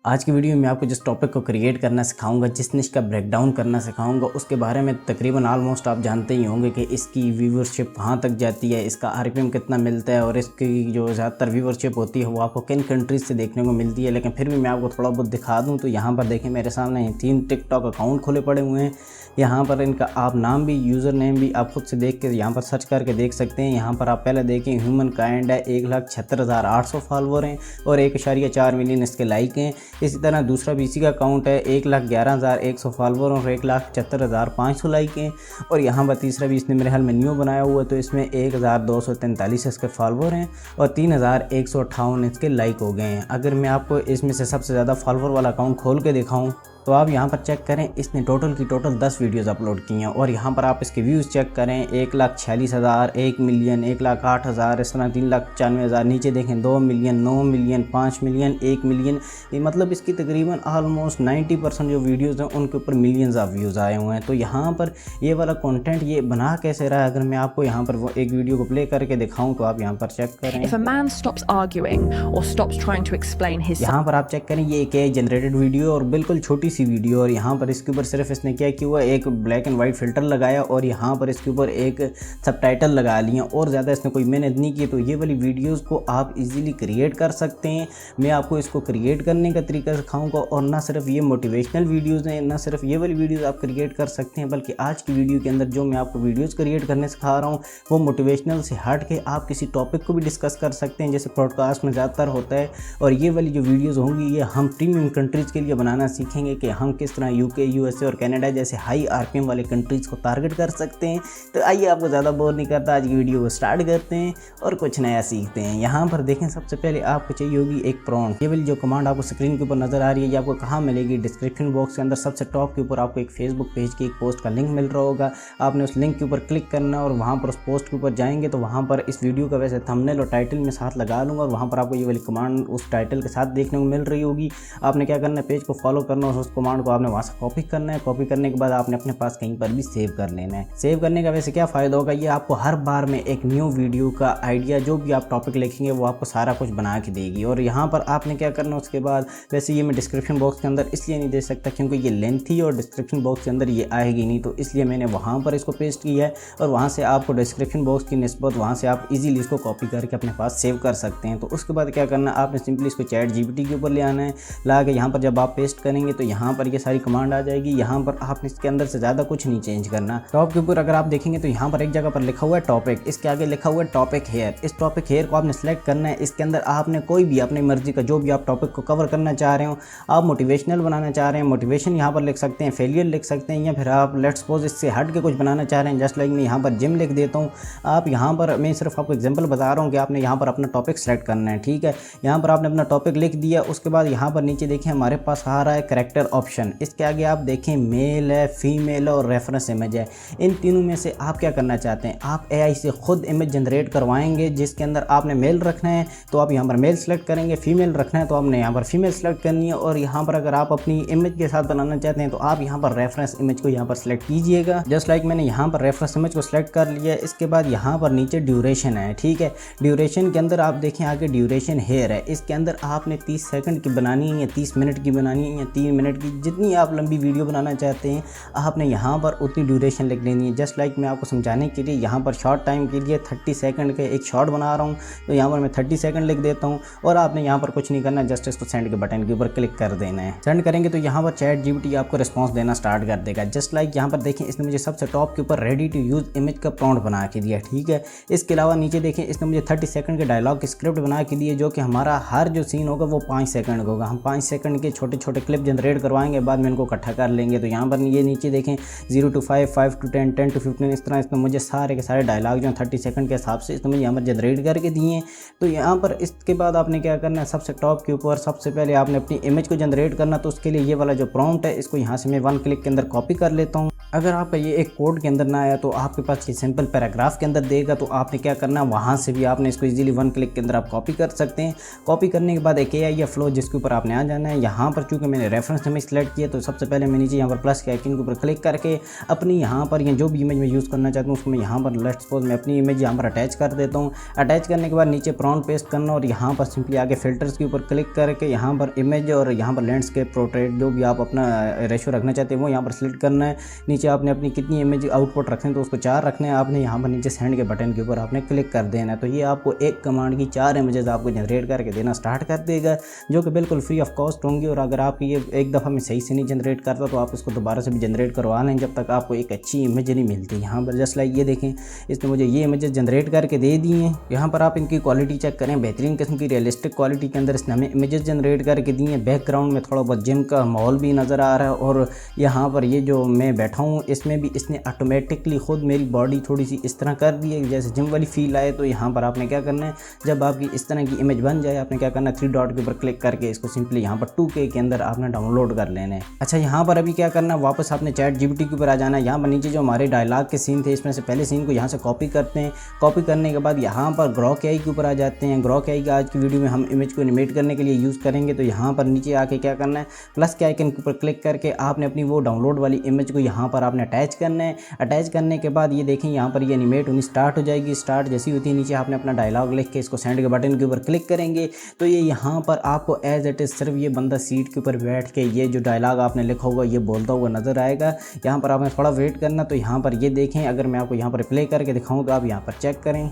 आज की वीडियो में आपको जिस टॉपिक को क्रिएट करना सिखाऊंगा, जिस निश का ब्रेकडाउन करना सिखाऊंगा, उसके बारे में तकरीबन ऑलमोस्ट आप जानते ही होंगे कि इसकी व्यूवरशिप कहाँ तक जाती है, इसका आरपीएम कितना मिलता है और इसकी जो ज़्यादातर व्यूवरशिप होती है वो आपको किन कंट्रीज़ से देखने को मिलती है। लेकिन फिर भी मैं आपको थोड़ा बहुत दिखा दूँ तो यहाँ पर देखें मेरे सामने 3 टिकटॉक अकाउंट खुले पड़े हुए हैं। यहाँ पर इनका आप नाम भी, यूज़र नेम भी आप खुद से देख के यहाँ पर सर्च करके देख सकते हैं। यहाँ पर आप पहले देखें ह्यूमन काइंड है, 1,76,800 फॉलोवर हैं और 1.4 मिलियन इसके लाइक हैं। इसी तरह दूसरा बीसी का अकाउंट है, 1,11,100 फॉलोवर और 1,74,500 लाइक हैं। और यहाँ पर तीसरा भी इसने मेरे हाल में न्यू बनाया हुआ है तो इसमें 1,243 इसके फॉलोवर हैं और 3,158 इसके लाइक हो गए हैं। अगर मैं आपको इसमें से सबसे ज़्यादा फॉलोवर वाला अकाउंट खोल के दिखाऊँ तो आप यहाँ पर चेक करें, इसने टोटल 10 वीडियोज़ अपलोड की हैं और यहाँ पर आप इसके व्यूज़ चेक करें, 1,46,000, 1 मिलियन, 1,08,000, इस तरह 3,95,000, नीचे देखें 2 मिलियन, 9 मिलियन, 5 मिलियन, 1 मिलियन। ये मतलब इसकी तकरीबन ऑलमोस्ट 90% जो वीडियोज़ हैं उनके ऊपर मिलियंस ऑफ व्यूज़ आए हुए हैं। तो यहाँ पर ये वाला कंटेंट ये बना कैसे रहा है, अगर मैं आपको यहाँ पर वो एक वीडियो को प्ले करके दिखाऊँ तो आप यहाँ पर चेक करें। If a man stops arguing or stops trying to explain his यहाँ पर आप चेक करें, ये एक AI जनरेटेड वीडियो और बिल्कुल छोटी सी वीडियो और यहाँ पर इसके ऊपर सिर्फ इसने क्या किया हुआ, एक ब्लैक एंड वाइट फिल्टर लगाया और यहाँ पर इसके ऊपर एक सबटाइटल लगा लिए और ज़्यादा इसने कोई मेहनत नहीं की। तो ये वाली वीडियोस को आप इजीली क्रिएट कर सकते हैं। मैं आपको इसको क्रिएट करने का तरीका सिखाऊंगा और ना सिर्फ ये मोटिवेशनल वीडियोज़ हैं, ना सिर्फ ये वाली वीडियोज़ आप क्रिएट कर सकते हैं, बल्कि आज की वीडियो के अंदर जो मैं आपको वीडियोज़ क्रिएट करने सिखा रहा हूँ वो मोटिवेशनल से हट के आप किसी टॉपिक को भी डिस्कस कर सकते हैं, जैसे पॉडकास्ट में ज़्यादातर होता है। और ये वाली जो वीडियोज़ होंगी ये हम प्रीमियम कंट्रीज़ के लिए बनाना सीखेंगे कि हम किस तरह यूके, यूएसए और कनाडा जैसे हाई आरपीएम वाले कंट्रीज़ को टारगेट कर सकते हैं। तो आइए आपको ज़्यादा बोर नहीं करता, आज की वीडियो को स्टार्ट करते हैं और कुछ नया सीखते हैं। यहाँ पर देखें, सबसे पहले आपको चाहिए होगी एक प्रॉम्प्ट। ये वाली जो कमांड आपको स्क्रीन के ऊपर नज़र आ रही है ये आपको कहाँ मिलेगी, डिस्क्रिप्शन बॉक्स के अंदर सबसे टॉप के ऊपर आपको एक फेसबुक पेज की एक पोस्ट का लिंक मिल रहा होगा। आपने उस लिंक के ऊपर क्लिक करना और वहाँ पर उस पोस्ट के ऊपर जाएंगे तो वहाँ पर इस वीडियो का वैसे थंबनेल और टाइटल में साथ लगा लूँगा और वहाँ पर आपको ये वाली कमांड उस टाइटल के साथ देखने को मिल रही होगी। आपने क्या करना है, पेज को फॉलो करना और उस कमांड को आपने वहाँ से कॉपी करना है। कॉपी करने के बाद आपने अपने पास कहीं पर भी सेव कर लेना है। सेव करने का वैसे क्या फ़ायदा होगा, ये आपको हर बार में एक न्यू वीडियो का आइडिया, जो भी आप टॉपिक लिखेंगे वो आपको सारा कुछ बना के देगी। और यहाँ पर आपने क्या करना उसके बाद, वैसे ये मैं डिस्क्रिप्शन बॉक्स के अंदर इसलिए नहीं दे सकता क्योंकि ये लेंथी और डिस्क्रिप्शन बॉक्स के अंदर ये आएगी नहीं, तो इसलिए मैंने वहाँ पर इसको पेस्ट किया है और वहाँ से आपको डिस्क्रिप्शन बॉक्स की निस्बत वहाँ से आप इजीली इसको कॉपी करके अपने पास सेव कर सकते हैं। तो उसके बाद क्या करना, आपने सिंपली इसको चैट जीपीटी के ऊपर ले आना है। ला के यहाँ पर जब आप पेस्ट करेंगे तो यहाँ पर ये सारी कमांड आ जाएगी। यहाँ पर आपने इसके अंदर से ज़्यादा कुछ नहीं चेंज करना। टॉप के ऊपर अगर आप देखेंगे तो यहाँ पर एक जगह पर लिखा हुआ है टॉपिक, इसके आगे लिखा हुआ है टॉपिक हेयर। इस टॉपिक हेयर को आपने सेलेक्ट करना है। इसके अंदर आपने कोई भी अपनी मर्जी का जो भी आप टॉपिक को कवर करना चाह रहे हो, आप मोटिवेशनल बनाना चाह रहे हैं, मोटिवेशन यहाँ पर लिख सकते हैं, फेलियर लिख सकते हैं, या फिर आप लेट्स सपोज इससे हट के कुछ बनाना चाह रहे हैं, जस्ट लाइक मैं यहाँ पर जिम लिख देता हूँ। आप यहाँ पर, मैं सिर्फ आपको एग्जाम्पल बता रहा हूँ कि आपने यहाँ पर अपना टॉपिक सेलेक्ट करना है, ठीक है। यहाँ पर आपने अपना टॉपिक लिख दिया। उसके बाद यहाँ पर नीचे देखें हमारे पास आ रहा है करेक्टर ऑप्शन। इसके आगे आप देखें मेल है, फीमेल और रेफरेंस इमेज है। इन तीनों में से आप क्या करना चाहते हैं, आप एआई से खुद इमेज जनरेट करवाएंगे। जिसके अंदर आपने मेल रखना है तो आप यहाँ पर मेल सेलेक्ट करेंगे, फीमेल रखना है तो आपने यहाँ पर फीमेल सेलेक्ट करनी है, और यहाँ पर अगर आप अपनी इमेज के साथ बनाना चाहते हैं तो आप यहाँ पर रेफरेंस इमेज को यहाँ पर सेलेक्ट कीजिएगा। जस्ट लाइक मैंने यहाँ पर रेफरेंस इमेज को सिलेक्ट कर लिया। इसके बाद यहाँ पर नीचे ड्यूरेशन है, ठीक है। ड्यूरेशन के अंदर आप देखें आगे ड्यूरेशन हेयर है। इसके अंदर आपने 30 सेकंड की बनानी है या 30 मिनट की बनानी है या 3 मिनट की, जितनी आप लंबी वीडियो बनाना चाहते हैं आपने यहाँ पर उतनी ड्यूरेशन लिख लेनी है। जस्ट लाइक मैं आपको समझाने के लिए यहाँ पर शॉर्ट टाइम के लिए 30 सेकंड के एक शॉर्ट बना रहा हूँ तो यहाँ पर मैं 30 सेकंड लिख देता हूँ और आपने यहाँ पर कुछ नहीं करना, जस्ट इसको सेंड के बटन के ऊपर क्लिक कर देना है। सेंड करेंगे तो यहाँ पर चैट जीपीटी आपको रिस्पॉन्स देना स्टार्ट कर देगा। जस्ट लाइक यहाँ पर देखें इसने मुझे सबसे टॉप के ऊपर रेडी टू यूज़ इमेज का प्रॉम्प्ट बना के दिया, ठीक है। इसके अलावा नीचे देखें इसने मुझे 30 सेकंड के डायलॉग की स्क्रिप्ट बना के दिए, जो कि हमारा हर जो सीन होगा वो 5 सेकंड का होगा। हम 5 सेकंड के छोटे छोटे क्लिप जनरेट करवाएंगे, बाद में इनको इकट्ठा कर लेंगे। तो यहाँ पर ये नीचे देखें 0 to 5, 5 to 10, 10 to 15, इस तरह इसने मुझे सारे के सारे डायलॉग जो 30 सेकंड के हिसाब से इसने मुझे यहाँ पर जनरेट करके दिए हैं। तो यहाँ पर इसके बाद आपने क्या करना है, सबसे टॉप के ऊपर सबसे पहले आपने अपनी इमेज को जनरेट करना। तो उसके लिए ये वाला जो प्रॉम्प्ट है इसको यहाँ से मैं 1 क्लिक के अंदर कॉपी कर लेता हूँ। अगर आपका ये एक कोड के अंदर ना आया तो आपके पास ये सिंपल पैराग्राफ के अंदर देगा, तो आपने क्या करना है वहाँ से भी आपने इसको इजीली वन क्लिक के अंदर आप कॉपी कर सकते हैं। कॉपी करने के बाद एक AI या फ्लो जिसके ऊपर आपने आ जाना है। यहाँ पर चूँकि मैंने रेफरेंस इमेज सेलेक्ट किया तो सबसे पहले मैं नीचे यहाँ पर प्लस के आइकन के ऊपर क्लिक करके अपनी यहाँ पर जो भी इमेज मैं यूज़ करना चाहता हूँ उसको मैं यहाँ पर लेट्स सपोज मैं अपनी इमेज यहाँ पर अटैच कर देता हूँ। अटैच करने के बाद नीचे प्रॉम्प्ट पेस्ट करना और यहाँ पर सिंपली आगे फिल्टर्स के ऊपर क्लिक करके यहाँ पर इमेज और यहाँ पर लैंडस्केप पोर्ट्रेट जो भी आप अपना रेशियो रखना चाहते हैं वो यहाँ पर सिलेक्ट करना है। नीचे आपने अपनी कितनी इमेज आउटपुट रखने हैं तो उसको 4 रखने हैं। आपने यहाँ पर नीचे सेंड के बटन के ऊपर आपने क्लिक कर देना है। तो ये आपको एक कमांड की 4 इमेजेस आपको जनरेट करके देना स्टार्ट कर देगा, जो कि बिल्कुल फ्री ऑफ कॉस्ट होंगी। और अगर आपकी ये एक दफ़ा में सही से नहीं जनरेट करता तो आप इसको दोबारा से भी जनरेट करवा लें जब तक आपको एक अच्छी इमेज नहीं मिलती। यहाँ पर जस्ट लाइक ये देखें, इसने मुझे ये इमेजेस जनरेट करके दे दी हैं। यहाँ पर आप इनकी क्वालिटी चेक करें, बेहतरीन किस्म की रियलिस्टिक क्वालिटी के अंदर इसने हमें इमेजेस जनरेट करके दी हैं। बैकग्राउंड में थोड़ा बहुत जिम का माहौल भी नज़र आ रहा है और यहाँ पर ये जो मैं बैठा हूँ इसमें भी इसने ऑटोमेटिकली खुद मेरी बॉडी थोड़ी सी इस तरह कर दी है जैसे जिम वाली फील आए। तो यहाँ पर आपने क्या करना है, जब आपकी इस तरह की इमेज बन जाए आपने क्या करना है, 3 डॉट के ऊपर क्लिक करके इसको सिंपली यहाँ पर 2K के अंदर आपने डाउनलोड कर लेना है। अच्छा, यहाँ पर अभी क्या करना है, वापस आपने ChatGPT के ऊपर आ जाना है। यहाँ पर नीचे जो हमारे डायलॉग के सीन थे इसमें से पहले सीन को यहाँ से कॉपी करते हैं। कॉपी करने के बाद यहाँ पर ग्रॉक AI के ऊपर आ जाते हैं। ग्रॉक AI का आज की वीडियो में हम इमेज को एनिमेट करने के लिए यूज़ करेंगे। तो यहाँ पर नीचे आके क्या करना है, प्लस के आइकन के ऊपर क्लिक करके आपने अपनी वो डाउनलोड वाली इमेज को यहाँ पर आपने अटैच करना है। अटैच करने के बाद ये देखें यहाँ पर ये एनिमेट होनी स्टार्ट हो जाएगी। स्टार्ट जैसी होती है नीचे आपने अपना डायलॉग लिख के इसको सेंड के बटन के ऊपर क्लिक करेंगे तो ये यहाँ पर आपको एज इट इज़ सिर्फ ये बंदा सीट के ऊपर बैठ के ये जो डायलॉग आपने लिखा होगा ये बोलता हुआ नज़र आएगा। यहाँ पर आपने थोड़ा वेट करना। तो यहाँ पर ये देखें, अगर मैं आपको यहाँ पर प्ले करके दिखाऊँ तो आप यहाँ पर चेक करें।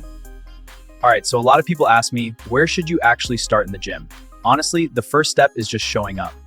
Alright, so a lot of people ask me, where should you actually start in the gym? Honestly, the first step is just showing up.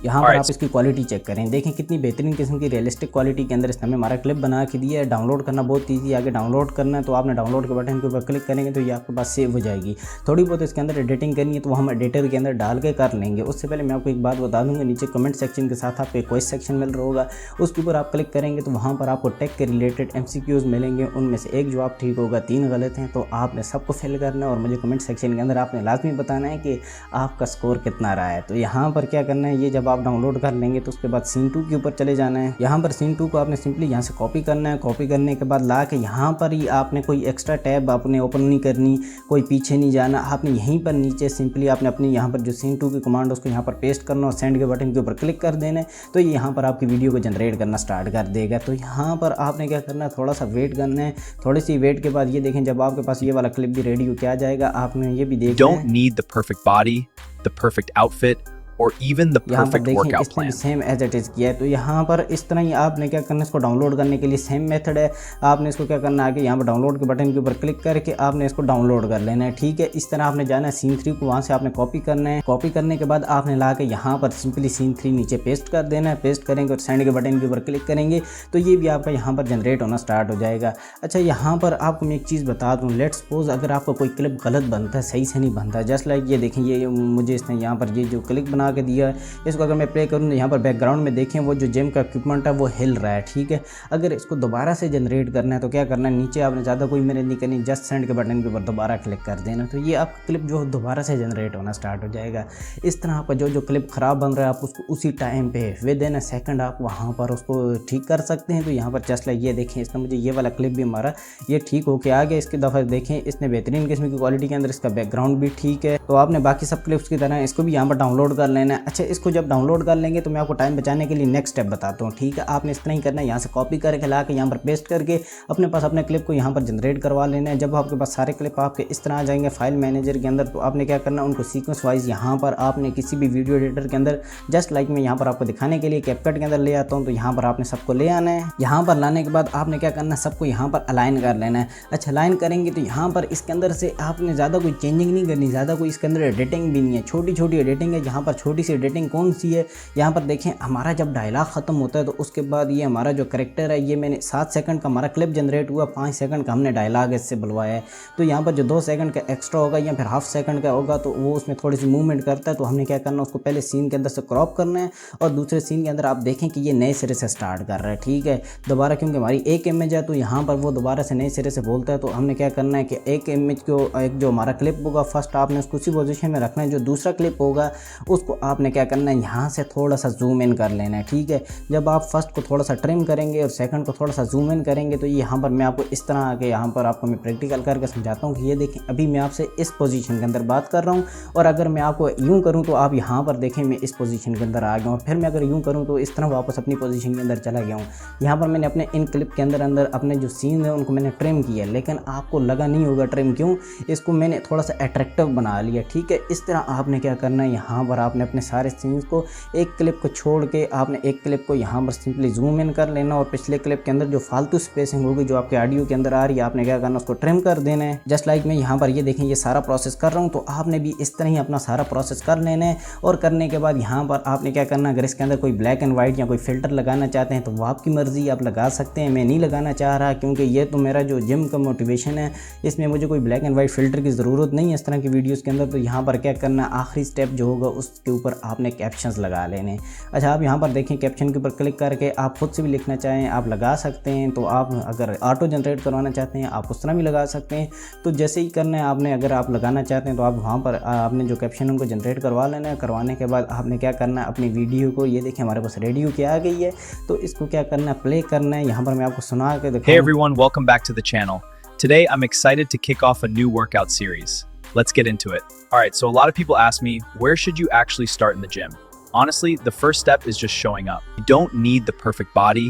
यहाँ पर आप इसकी क्वालिटी चेक करें, देखें कितनी बेहतरीन किस्म की रियलिस्टिक क्वालिटी के अंदर इसने हमें हमारा क्लिप बना के दिया है। डाउनलोड करना बहुत ईजी है। आगे डाउनलोड करना है तो आपने डाउनलोड के बटन के ऊपर क्लिक करेंगे तो ये आपके पास सेव हो जाएगी। थोड़ी बहुत इसके अंदर एडिटिंग करनी है तो वो हम एडिटर के अंदर डाल के कर लेंगे। उससे पहले मैं आपको एक बात बता दूँगा, नीचे कमेंट सेक्शन के साथ आपको एक क्वेश्चन सेक्शन मिल रहा होगा, उसके ऊपर आप क्लिक करेंगे तो वहाँ पर आपको टेक के रिलेटेड MCQs मिलेंगे। उनमें से एक जवाब ठीक होगा, 3 गलत हैं। तो आपने सबको फिल करना है और मुझे कमेंट सेक्शन के अंदर आपने लाजमी बताना है कि आपका स्कोर कितना रहा है। तो यहाँ पर क्या करना है, ये जब आप डाउनलोड कर लेंगे तो उसके बाद सीन 2 के ऊपर चले जाना है। यहाँ पर सीन 2 को आपने सिंपली यहाँ से कॉपी करना है। कॉपी करने के बाद ला के यहाँ पर ही आपने कोई एक्स्ट्रा टैब आपने ओपन नहीं करनी, कोई पीछे नहीं जाना। आपने यहीं पर नीचे सिंपली आपने अपनी यहाँ पर जो सीन 2 की कमांड उसको यहाँ पर पेस्ट करना और सेंड के बटन के ऊपर क्लिक कर देना है। तो ये यहाँ पर आपकी वीडियो को जनरेट करना स्टार्ट कर देगा। तो यहाँ पर आपने क्या करना है, थोड़ा सा वेट करना है। थोड़ी सी वेट के बाद ये देखें, जब आपके पास ये वाला क्लिप भी रेडी हो के आ जाएगा, आपने ये भी देखना है। Don't need the perfect body, the perfect outfit, or even the perfect workout plan. Same as it is किया है। तो यहाँ पर इस तरह ही आपने क्या करना है, इसको डाउनलोड करने के लिए सेम मेथड है। आपने इसको क्या करना है, आगे यहाँ पर डाउनलोड के बटन के ऊपर क्लिक करके आपने इसको डाउनलोड कर लेना है। ठीक है, इस तरह आपने जाना है सीन 3 को, वहाँ से आपने कॉपी करना है। कॉपी करने के बाद आपने ला के यहाँ पर सिंपली सीन 3 नीचे पेस्ट कर देना है। पेस्ट करेंगे और सेंड के बटन के ऊपर क्लिक करेंगे तो ये भी आपका यहाँ पर जनरेट होना स्टार्ट हो जाएगा। अच्छा, यहाँ पर आपको मैं एक चीज़ बता दूँ, लेट्स सपोज अगर आपका कोई क्लिप गलत बनता है, सही से नहीं बनता, जस्ट लाइक ये देखें, ये मुझे इसने यहाँ पर ये जो क्लिप बना के दिया है इसको अगर मैं प्ले करूँ तो यहाँ पर बैकग्राउंड में देखें वो जो जिम का इक्विपमेंट है वो हिल रहा है। ठीक है, अगर इसको दोबारा से जनरेट करना है तो क्या करना है, नीचे आपने ज़्यादा कोई मेहनत नहीं करनी, जस्ट सेंड के बटन के ऊपर दोबारा क्लिक कर देना। तो ये आपका क्लिप जो दोबारा से जनरेट होना स्टार्ट हो जाएगा। इस तरह आपका जो क्लिप ख़राब बन रहा है आप उसको उसी टाइम पे विद इन अ सेकंड आप वहाँ पर उसको ठीक कर सकते हैं। तो यहाँ पर जस्ट लाइक ये देखें, इसने मुझे ये वाला क्लिप भी हमारा ये ठीक होके आ गया। इसकी दफ़ा देखें, इसने बेहतरीन किस्म की क्वालिटी के अंदर इसका बैकग्राउंड भी ठीक है। तो आपने बाकी सब क्लिप्स की तरह इसको भी यहाँ पर डाउनलोड कर लेना है। अच्छा, इसको जब डाउनलोड कर लेंगे तो मैं आपको टाइम बचाने के लिए नेक्स्ट स्टेप बताता हूँ। ठीक है, आपने इस तरह ही करना है, यहाँ से कॉपी करके ला के यहाँ पर पेस्ट करके अपने पास अपने क्लिप को यहाँ पर जनरेट करवा लेना है। जब आपके पास सारे क्लिप आपके इस तरह आ जाएंगे फाइल मैनेजर के अंदर तो आपने क्या करना है, उनको सीक्वेंस वाइज यहाँ पर आपने किसी भी वीडियो एडिटर के अंदर, जस्ट लाइक मैं यहाँ पर आपको दिखाने के लिए कैपकट के अंदर ले आता हूँ, तो यहाँ पर आपने सबको ले आना है। यहाँ पर लाने के बाद आपने क्या करना है, सबको यहाँ पर अलाइन कर लेना है। अच्छा, अलाइन करेंगे तो यहाँ पर इसके अंदर से आपने ज़्यादा कोई चेंजिंग नहीं करनी, ज़्यादा कोई इसके अंदर एडिटिंग भी नहीं है, छोटी छोटी एडिटिंग है। यहाँ पर छोटी सी एडिटिंग कौन सी है, यहाँ पर देखें, हमारा जब डायलॉग ख़त्म होता है तो उसके बाद ये हमारा जो करेक्टर है, ये मैंने 7 सेकंड का हमारा क्लिप जनरेट हुआ, 5 सेकंड का हमने डायलॉग इससे बुलवाया है। तो यहाँ पर जो 2 सेकंड का एक्स्ट्रा होगा या फिर हाफ सेकंड का होगा तो वो उसमें थोड़ी सी मूवमेंट करता है। तो हमने क्या करना है, उसको पहले सीन के अंदर से क्रॉप करना है और दूसरे सीन के अंदर आप देखें कि ये नए सिरे से स्टार्ट कर रहा है। ठीक है, दोबारा क्योंकि हमारी एक इमेज है तो यहाँ पर वो दोबारा से नए सिरे से बोलता है। तो हमने क्या करना है कि एक इमेज को, एक जो हमारा क्लिप होगा फर्स्ट आपने उसको उसी पोजीशन में रखना है, जो दूसरा क्लिप होगा उसको आपने क्या करना है, यहाँ से थोड़ा सा जूम इन कर लेना है। ठीक है, जब आप फर्स्ट को थोड़ा सा ट्रिम करेंगे और सेकंड को थोड़ा सा जूम इन करेंगे तो यहाँ पर मैं आपको इस तरह आके यहाँ पर आपको मैं प्रैक्टिकल करके समझाता हूँ कि ये देखें, अभी मैं आपसे इस पोजीशन के अंदर बात कर रहा हूँ और अगर मैं आपको यूँ करूँ तो आप यहाँ पर देखें मैं इस पोजीशन के अंदर आ गया हूँ, फिर मैं अगर यूँ करूँ तो इस तरह वापस अपनी पोजीशन के अंदर चला गया हूँ। यहाँ पर मैंने अपने इन क्लिप के अंदर अपने जो सीन है उनको मैंने ट्रिम किया, लेकिन आपको लगा नहीं होगा ट्रिम क्यों, इसको मैंने थोड़ा सा अट्रैक्टिव बना लिया। ठीक है, इस तरह आपने क्या करना है, यहाँ पर आपने अपने सारे सीन्स को एक क्लिप को छोड़ के आपने एक क्लिप को यहाँ पर सिंपली जूम इन कर लेना और पिछले क्लिप के अंदर जो फालतू स्पेसिंग होगी जो आपके ऑडियो के अंदर आ रही है आपने क्या करना, उसको ट्रिम कर देना है। जस्ट लाइक मैं यहाँ पर ये देखें ये सारा प्रोसेस कर रहा हूँ, तो आपने भी इस तरह ही अपना सारा प्रोसेस कर लेना है। और करने के बाद यहाँ पर आपने क्या करना, अगर इसके अंदर कोई ब्लैक एंड वाइट या कोई फिल्टर लगाना चाहते हैं तो वो आपकी मर्ज़ी, आप लगा सकते हैं। मैं नहीं लगाना चाह रहा क्योंकि ये तो मेरा जो जिम का मोटिवेशन है, इसमें मुझे कोई ब्लैक एंड वाइट फिल्टर की ज़रूरत नहीं है इस तरह की वीडियोज़ के अंदर। तो यहाँ पर क्या करना, आखिरी स्टेप जो होगा उसके ऊपर आपने कैप्शंस लगा लेने। अच्छा, आप यहाँ पर देखें कैप्शन के ऊपर क्लिक करके आप खुद से भी लिखना चाहें आप लगा सकते हैं। तो आप अगर ऑटो जनरेट करवाना चाहते हैं आप उस तरह भी लगा सकते हैं। तो जैसे ही करना है आपने, अगर आप लगाना चाहते हैं तो आप वहाँ पर आपने जो कैप्शन उनको जनरेट करवा लेना है। करवाने के बाद आपने क्या करना है, अपनी वीडियो को, ये देखिए हमारे पास रेडियो की आ गई है, तो इसको क्या करना है, प्ले करना है। यहाँ पर मैं आपको सुना के दिखाऊं। Hey everyone, welcome back to the channel. Today I'm excited to kick off a new workout series. Let's get into it. Alright, so a lot of people ask me, where should you actually start in the gym? Honestly, the first step is just showing up. You don't need the perfect body,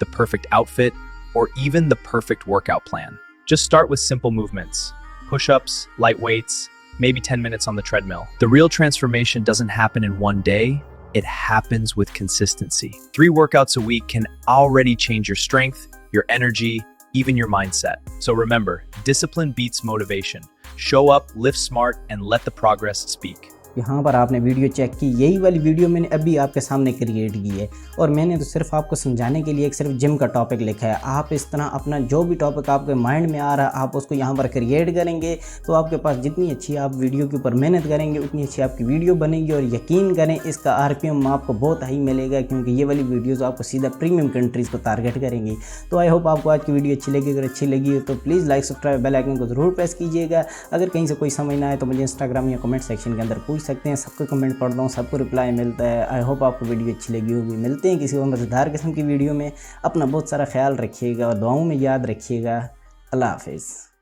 the perfect outfit, or even the perfect workout plan. Just start with simple movements. Push-ups, light weights, maybe 10 minutes on the treadmill. The real transformation doesn't happen in one day. It happens with consistency. 3 workouts a week can already change your strength, your energy, even your mindset. So remember, discipline beats motivation. Show up, live smart, and let the progress speak. यहाँ पर आपने video check की, यही वाली video मैंने अभी आपके सामने क्रिएट की है और मैंने तो सिर्फ आपको समझाने के लिए एक सिर्फ जिम का टॉपिक लिखा है। आप इस तरह अपना जो भी टॉपिक आपके माइंड में आ रहा है आप उसको यहाँ पर क्रिएट करेंगे तो आपके पास जितनी अच्छी आप वीडियो के ऊपर मेहनत करेंगे उतनी अच्छी आपकी वीडियो बनेगी। और यकीन करें इसका RPM आपको बहुत हाई मिलेगा क्योंकि ये वाली वीडियोज़ आपको सीधा प्रीमियम कंट्रीज़ को टारगेट करेंगी। तो आई होप आपको आज की वीडियो अच्छी लगी। अगर अच्छी लगी तो please like subscribe bell icon को ज़रूर प्रेस कीजिएगा। अगर कहीं से कोई समझ ना आए तो मुझे इंस्टाग्राम या कमेंट सेक्शन के अंदर पूछ सकते हैं, सबको कमेंट पढ़ता हूँ, सबको रिप्लाई मिलता है। आई होप आपको वीडियो अच्छी लगी होगी। मिलते हैं किसी और मज़ेदार किस्म की वीडियो में। अपना बहुत सारा ख्याल रखिएगा और दुआओं में याद रखिएगा। अल्लाह हाफिज़।